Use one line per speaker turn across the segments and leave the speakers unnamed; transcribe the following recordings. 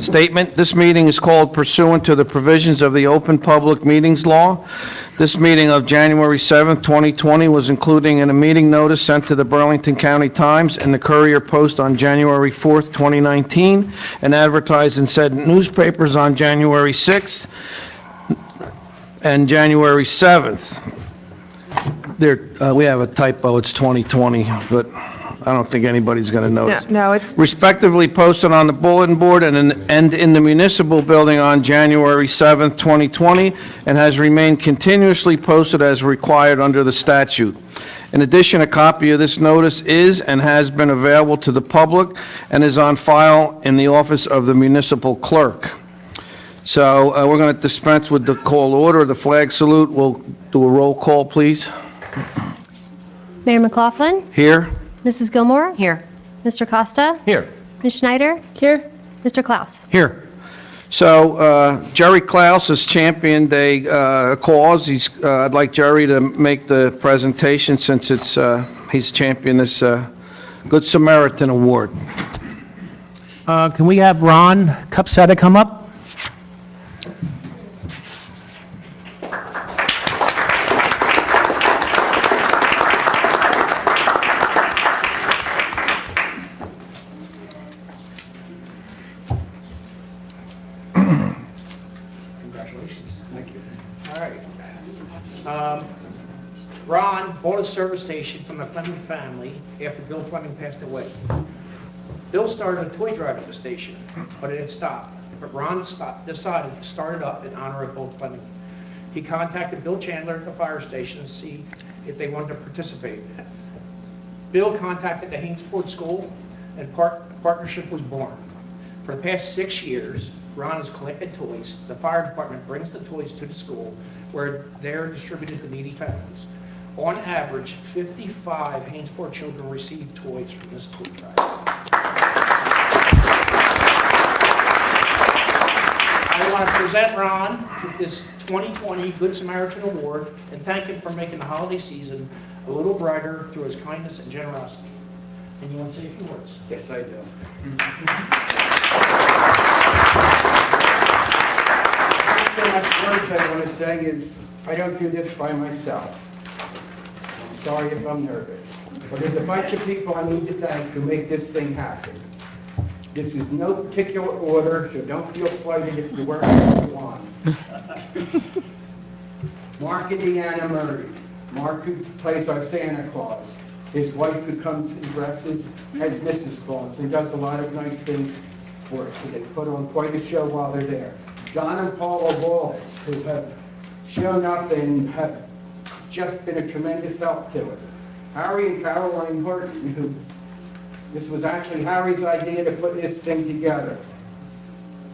Statement. This meeting is called pursuant to the provisions of the Open Public Meetings Law. This meeting of January 7th, 2020 was including in a meeting notice sent to the Burlington County Times and the Courier Post on January 4th, 2019, and advertised in said newspapers on January 6th and January 7th. We have a typo, it's 2020, but I don't think anybody's going to notice.
No, it's
Respectively posted on the bulletin board and in the municipal building on January 7th, 2020, and has remained continuously posted as required under the statute. In addition, a copy of this notice is and has been available to the public and is on file in the office of the municipal clerk. So we're going to dispense with the call order, the flag salute. We'll do a roll call, please.
Mayor McLaughlin,
Here.
Mrs. Gilmore,
here.
Mr. Costa,
Here.
Ms. Schneider,
Here.
Mr. Klaus.
Here. So Jerry Klaus has championed a cause. I'd like Jerry to make the presentation since he's championed this Good Samaritan Award.
Can we have Ron Cupsetta come up? Ron bought a service station from the Fleming family after Bill Fleming passed away. Bill started a toy drive at the station, but it had stopped. But Ron decided to start it up in honor of Bill Fleming. He contacted Bill Chandler at the fire station to see if they wanted to participate. Bill contacted the Hainesport school, and partnership was born. For the past 6 years, Ron has collected toys. The fire department brings the toys to the school where they're distributed to needy families. On average, 55 Hainesport children receive toys from this toy drive. I want to present Ron with this 2020 Good Samaritan Award and thank him for making the holiday season a little brighter through his kindness and generosity. And you want to say a few words?
Yes, I do. So much words I want to say is, I don't do this by myself. I'm sorry if I'm nervous. But there's a bunch of people I need to thank who make this thing happen. This is no particular order, so don't feel slighted if you weren't what you want. Mark and Deanna Murray. Mark, who plays our Santa Claus. His wife, who comes and dresses as Mrs. Claus and does a lot of nice things for us. So they put on quite a show while they're there. John and Paula Wallace, who have shown up and have just been a tremendous help to us. Harry and Caroline Horton, who this was actually Harry's idea to put this thing together.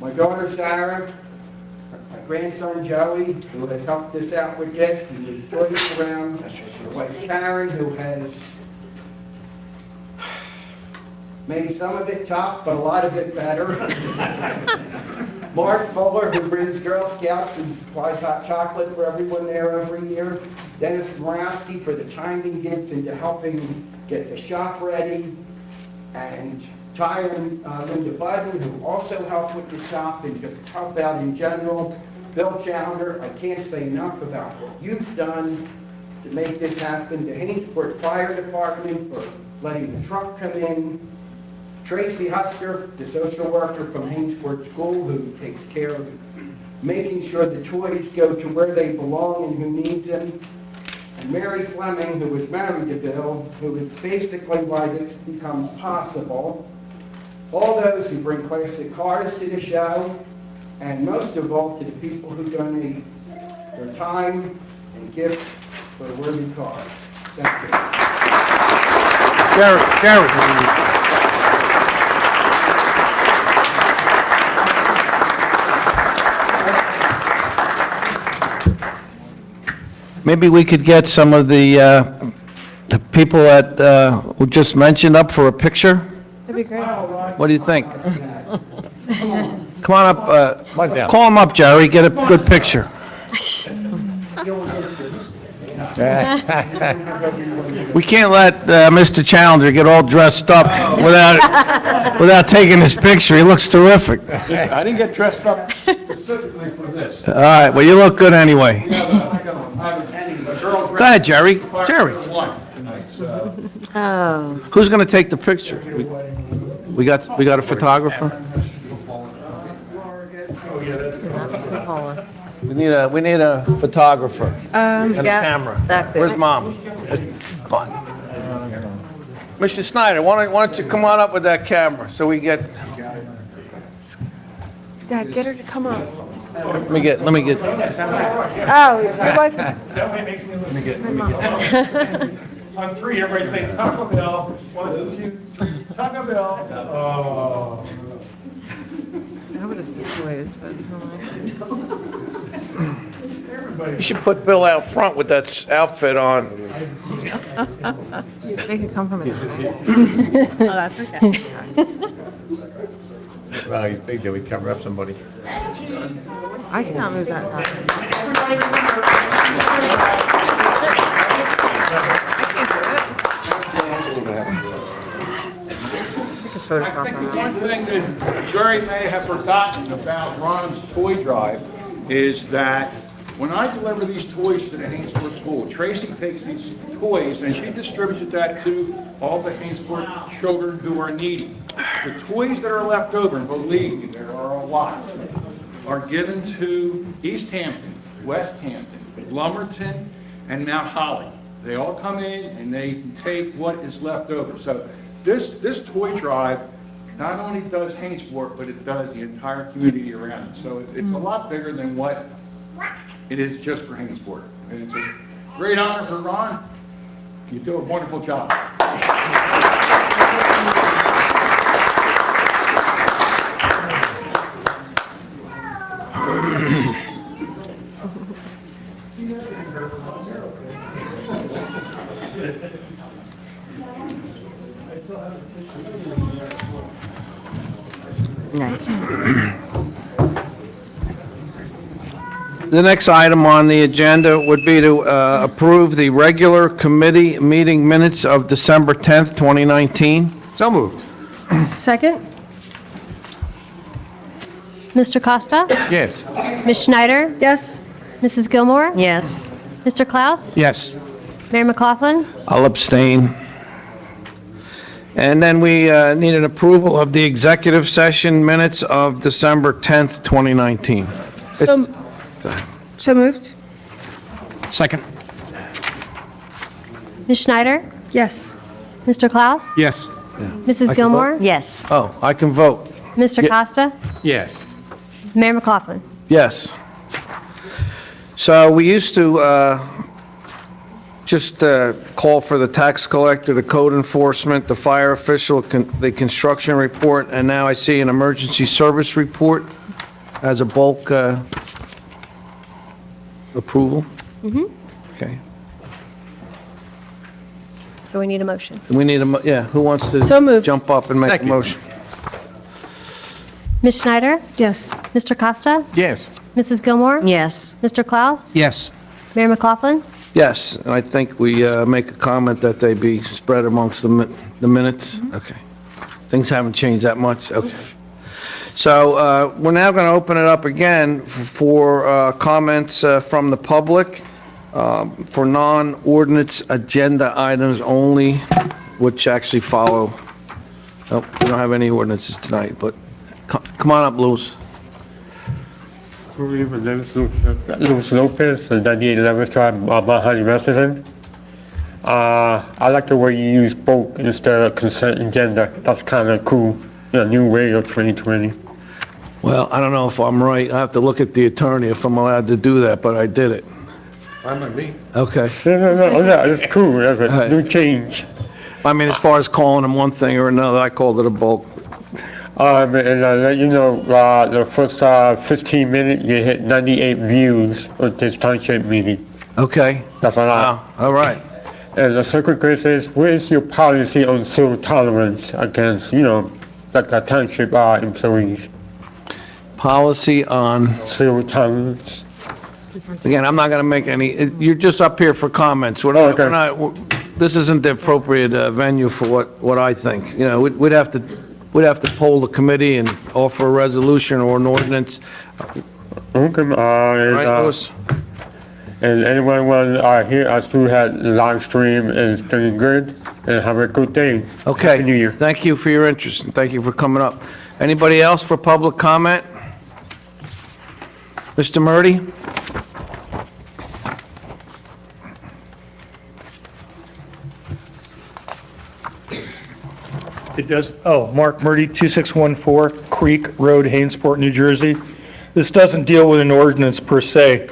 My daughter Sarah, my grandson Joey, who has helped us out with this, and has brought us around. My wife Karen, who has made some of it tough, but a lot of it better. Mark Fuller, who brings Girl Scouts and supplies hot chocolate for everyone there every year. Dennis Morawski for the time he gives into helping get the shop ready. And Tyler and Linda Budden, who also help with the shop and just help out in general. Bill Chandler, I can't say enough about what you've done to make this happen. The Hainesport Fire Department for letting the truck come in. Tracy Husker, the social worker from Hainesport School, who takes care of making sure the toys go to where they belong and who needs them. And Mary Fleming, who was married to Bill, who is basically why this becomes possible. All those who bring classic cars to the show, and most of all to the people who donate their time and gifts for a worthy cause. Thank you.
Jerry. Maybe we could get some of the people that who just mentioned up for a picture.
That'd be great.
What do you think? Come on up. Call them up, Jerry. Get a good picture. We can't let Mr. Challenger get all dressed up without taking his picture. He looks terrific.
I didn't get dressed up specifically for this.
All right, well, you look good anyway.
I have a girl
Go ahead, Jerry. Jerry,
tonight, so.
Oh.
who's going to take the picture? We got a photographer? We need a photographer and a camera.
Back there.
Where's Mom? Come on. Mr. Snyder, why don't you come on up with that camera so we get,
Dad, get her to come up.
let me get,
Oh, your wife is...
On three, everybody say Taco Bell. 1, 2, Taco Bell. Oh.
I would have skipped ways, but...
you should put Bill out front with that outfit on.
They could come from it.
Oh, that's okay.
Well, he's big, that we cover up somebody.
I cannot move that fast.
I think the one thing that Jerry may have forgotten about Ron's toy drive is that when I deliver these toys to the Hainesport School, Tracy takes these toys and she distributes that to all the Hainesport children who are needy. The toys that are left over, and believe me, there are a lot, are given to East Hampton, West Hampton, Lumberton, and Mount Holly. They all come in and they take what is left over. So this toy drive not only does Hainesport, but it does the entire community around it. So it's a lot bigger than what it is just for Hainesport. And it's a great honor for Ron. You do a wonderful job.
Nice.
The next item on the agenda would be to approve the regular committee meeting minutes of December 10th, 2019.
So moved.
Second?
Mr. Costa?
Yes.
Ms. Schneider?
Yes.
Mrs. Gilmore?
Yes.
Mr. Klaus?
Yes.
Mayor McLaughlin?
I'll abstain. And then we need an approval of the executive session minutes of December 10th, 2019.
So moved?
Second.
Ms. Schneider?
Yes.
Mr. Klaus?
Yes.
Mrs. Gilmore?
Yes.
Oh, I can vote.
Mr.
Yeah.
Costa?
Yes.
Mayor McLaughlin?
Yes. So we used to just call for the tax collector, the code enforcement, the fire official, the construction report, and now I see an emergency service report as a bulk approval. Okay.
So we need a motion.
We need yeah, who wants to
So moved.
jump up and make a
Second.
motion?
Ms. Schneider?
Yes.
Mr. Costa?
Yes.
Mrs. Gilmore?
Yes.
Mr. Klaus?
Yes.
Mayor McLaughlin?
Yes, and I think we make a comment that they be spread amongst the minutes? Okay. Things haven't changed that much? Okay. So we're now going to open it up again for comments from the public for non-ordinance agenda items only, which actually follow. Oh, we don't have any ordinances tonight, but come on up, Louis.
Louis Lopez, 9811 Drive, Mount Honey resident. I like the way you use bulk instead of consent agenda. That's kind of cool. New way of 2020.
Well, I don't know if I'm right. I have to look at the attorney if I'm allowed to do that, but I did it.
Fine by me.
Okay.
No, it's cool. That's a
Alright.
new change.
I mean, as far as calling them one thing or another, I called it a bulk.
And I let you know, the first 15 minutes, you hit 98 views of this township meeting.
Okay.
That's a lot.
Wow, all right.
And the second question is, what is your policy on zero tolerance against, like the township employees?
Policy on,
Zero tolerance.
Again, I'm not going to make any, you're just up here for comments.
Okay.
This isn't the appropriate venue for what I think. You know, we'd have to poll the committee and offer a resolution or an ordinance.
Okay,
Right, Louis?
and anyone want, here, us who had live stream is doing good, and have a good day.
Okay.
Happy New Year.
Thank you for your interest, and thank you for coming up. Anybody else for public comment? Mr. Murdy?
It does, Mark Murdy, 2614 Creek Road, Hainesport, New Jersey. This doesn't deal with an ordinance per se,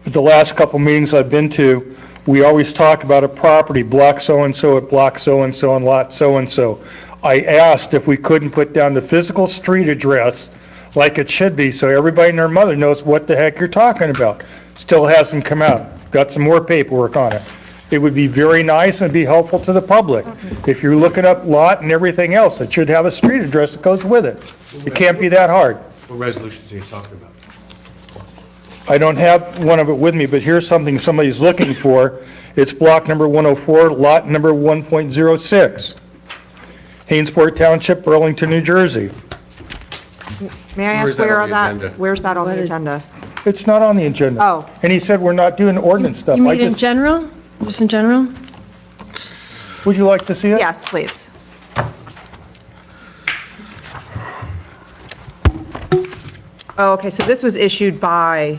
but the last couple meetings I've been to, we always talk about a property, block so-and-so at block so-and-so and lot so-and-so. I asked if we couldn't put down the physical street address like it should be, so everybody and their mother knows what the heck you're talking about. Still hasn't come out. Got some more paperwork on it. It would be very nice and be helpful to the public. If you're looking up lot and everything else, it should have a street address that goes with it. It can't be that hard.
What resolutions are you talking about?
I don't have one of it with me, but here's something somebody's looking for. It's block number 104, lot number 1.06. Hainesport Township, Burlington, New Jersey.
May I ask where's that on the agenda?
It's not on the agenda.
Oh.
And he said we're not doing ordinance stuff.
You
I
mean in
just-
general? Just in general?
Would you like to see it?
Yes, please. Oh, okay, so this was issued by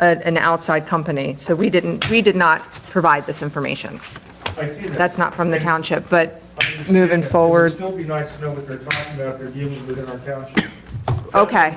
an outside company, so we did not provide this information.
I see that.
That's not from the township, but
I understand
moving
that.
forward.
It would still be nice to know what they're talking about if they're dealing within our township.
Okay,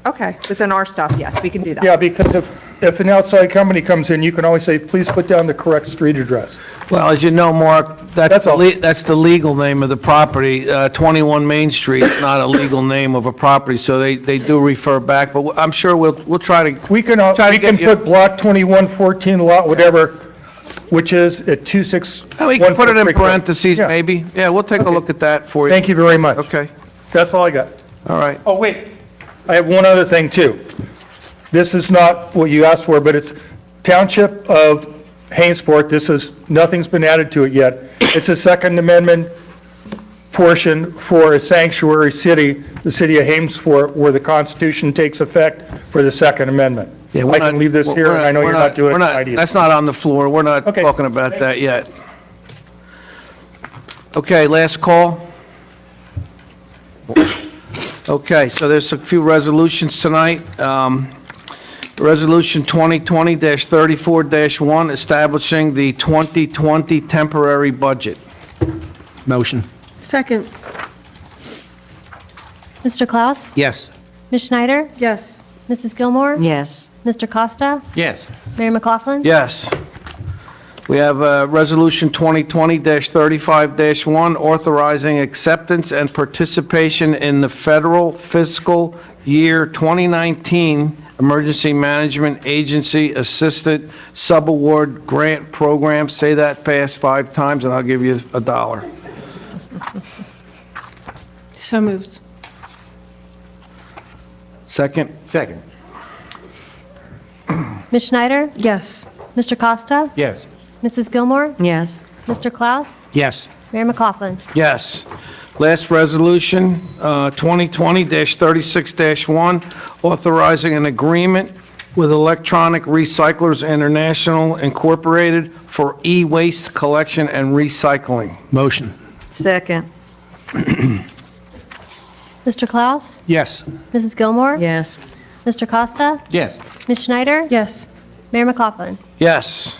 okay, within our stuff, yes, we can do that.
Yeah, because if an outside company comes in, you can always say, please put down the correct street address.
Well, as you know, Mark,
That's all.
that's the legal name of the property. 21 Main Street is not a legal name of a property, so they do refer back, but I'm sure we'll try to,
We can,
Try to
we
get
can
you-
put block 2114 lot whatever, which is at 2614.
we can put it in
Creek Road.
parentheses,
Yeah.
maybe. Yeah, we'll take a look at that for you.
Thank you very much.
Okay,
That's all I got.
all right.
Oh, wait, I have one other thing too. This is not what you asked for, but it's Township of Hainesport. Nothing's been added to it yet. It's a Second Amendment portion for a sanctuary city, the city of Hainesport, where the Constitution takes effect for the Second Amendment.
Yeah, we're
I can
not-
leave this
we're
here, and I know
we're
you're not doing it
we're not-
tonight either.
That's not on the floor. We're not
Okay.
talking about that yet. Okay, last call. Okay, so there's a few resolutions tonight. Resolution 2020-34-1, establishing the 2020 temporary budget.
Motion.
Second.
Mr. Klaus?
Yes.
Ms. Schneider?
Yes.
Mrs. Gilmore?
Yes.
Mr. Costa?
Yes.
Mayor McLaughlin?
Yes. We have Resolution 2020-35-1, authorizing acceptance and participation in the federal fiscal year 2019 Emergency Management Agency Assisted Subaward Grant Program. Say that fast 5 times, and I'll give you $1.
So moved.
Second?
Second.
Ms. Schneider?
Yes.
Mr. Costa?
Yes.
Mrs. Gilmore?
Yes.
Mr. Klaus?
Yes.
Mayor McLaughlin?
Yes. Last resolution, 2020-36-1, authorizing an agreement with Electronic Recyclers International Incorporated for e-waste collection and recycling.
Motion.
Second.
Mr. Klaus?
Yes.
Mrs. Gilmore?
Yes.
Mr. Costa?
Yes.
Ms. Schneider?
Yes.
Mayor McLaughlin?
Yes.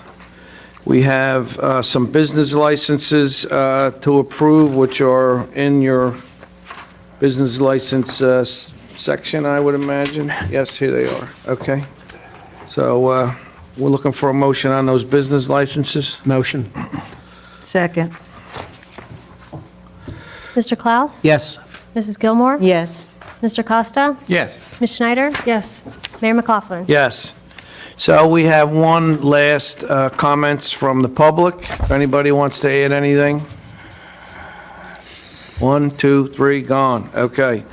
We have some business licenses to approve, which are in your business license section, I would imagine. Yes, here they are. Okay. So we're looking for a motion on those business licenses.
Motion.
Second.
Mr. Klaus?
Yes.
Mrs. Gilmore?
Yes.
Mr. Costa?
Yes.
Ms. Schneider?
Yes.
Mayor McLaughlin?
Yes. So we have one last comments from the public. If anybody wants to add anything? 1, 2, 3, gone. Okay.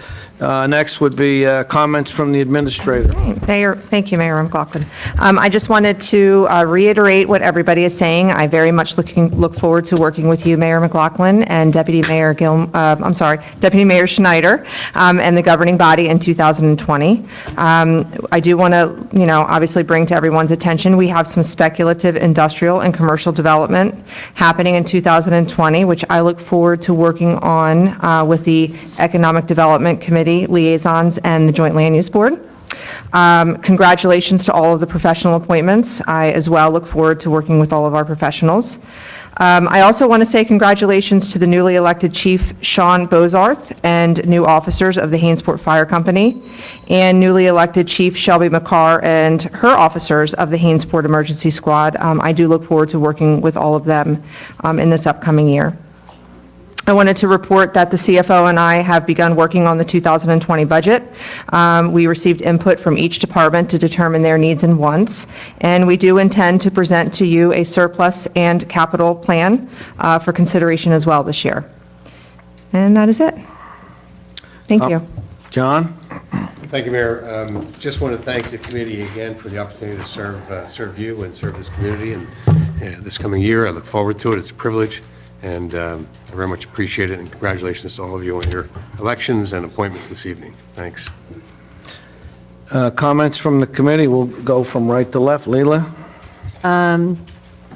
Next would be comments from the administrator.
Mayor, thank you, Mayor McLaughlin. I just wanted to reiterate what everybody is saying. I very much look forward to working with you, Mayor McLaughlin, and Deputy Mayor Deputy Mayor Schneider, and the governing body in 2020. I do want to, obviously bring to everyone's attention, we have some speculative industrial and commercial development happening in 2020, which I look forward to working on with the Economic Development Committee liaisons and the Joint Land Use Board. Congratulations to all of the professional appointments. I as well look forward to working with all of our professionals. I also want to say congratulations to the newly elected Chief Sean Bozarth and new officers of the Hainesport Fire Company, and newly elected Chief Shelby McCarr and her officers of the Hainesport Emergency Squad. I do look forward to working with all of them in this upcoming year. I wanted to report that the CFO and I have begun working on the 2020 budget. We received input from each department to determine their needs and wants, and we do intend to present to you a surplus and capital plan for consideration as well this year. And that is it. Thank you.
John?
Thank you, Mayor. Just want to thank the committee again for the opportunity to serve you and serve this community and this coming year. I look forward to it. It's a privilege. And I very much appreciate it, and congratulations to all of you on your elections and appointments this evening. Thanks.
Comments from the committee. We'll go from right to left. Leila?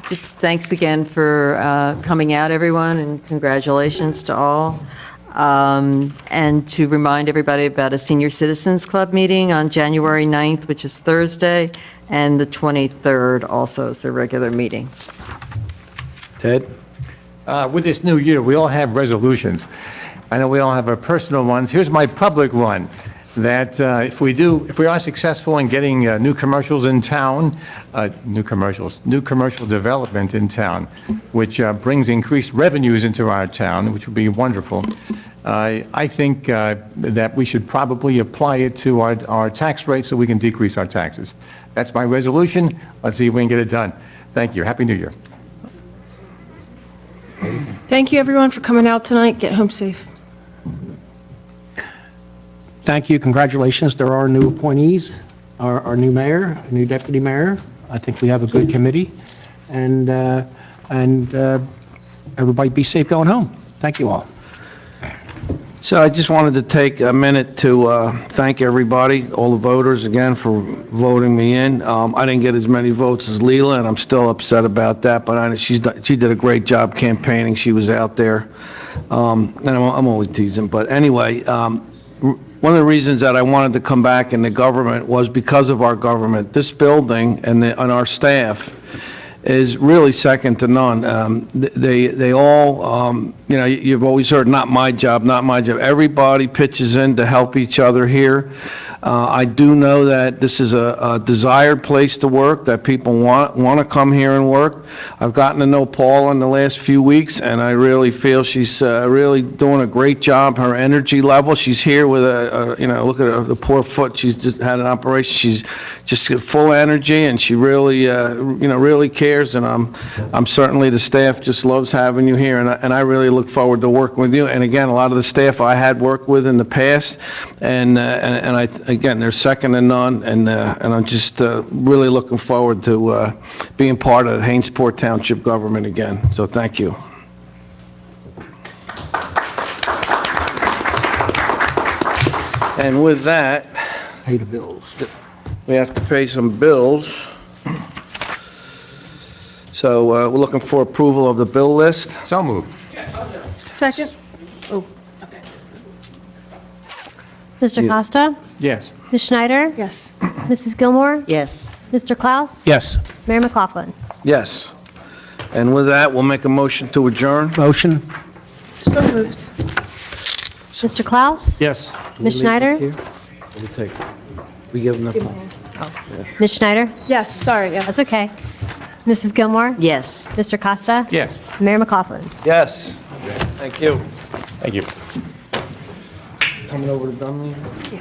Just thanks again for coming out, everyone, and congratulations to all. And to remind everybody about a Senior Citizens Club meeting on January 9th, which is Thursday, and the 23rd also is their regular meeting.
Ted?
With this new year, we all have resolutions. I know we all have our personal ones. Here's my public one, that if we are successful in getting new commercials in town, new commercial development in town, which brings increased revenues into our town, which would be wonderful. I think that we should probably apply it to our tax rate so we can decrease our taxes. That's my resolution. Let's see if we can get it done. Thank you. Happy New Year.
Thank you, everyone, for coming out tonight. Get home safe.
Thank you, congratulations. There are new appointees, our new mayor, new deputy mayor. I think we have a good committee, and everybody be safe going home. Thank you all.
So I just wanted to take a minute to thank everybody, all the voters again for voting me in. I didn't get as many votes as Leila, and I'm still upset about that, but she did a great job campaigning. She was out there, and I'm only teasing. But anyway, one of the reasons that I wanted to come back in the government was because of our government. This building and our staff is really second to none. They all, you've always heard, not my job, not my job. Everybody pitches in to help each other here. I do know that this is a desired place to work, that people want to come here and work. I've gotten to know Paula in the last few weeks, and I really feel she's really doing a great job. Her energy level, she's here with look at her, the poor foot. She's just had an operation. She's just full of energy, and she really, really cares. And I'm certainly, the staff just loves having you here, and I really look forward to working with you. And again, a lot of the staff I had worked with in the past, and again, they're second to none, and I'm just really looking forward to being part of Hainesport Township government again. So thank you. And with that,
Pay the bills.
we have to pay some bills. So we're looking for approval of the bill list.
So moved.
Second?
Mr. Costa?
Yes.
Ms. Schneider?
Yes.
Mrs. Gilmore?
Yes.
Mr. Klaus?
Yes.
Mayor McLaughlin?
Yes. And with that, we'll make a motion to adjourn.
Motion?
So moved.
Mr. Klaus?
Yes.
Ms. Schneider?
We'll take it. We give them the...
Ms. Schneider?
Yes, sorry, yes.
That's okay. Mrs. Gilmore?
Yes.
Mr. Costa?
Yes.
Mayor McLaughlin?
Yes. Thank you.
Thank you.
Coming over to Dunley?
Yeah.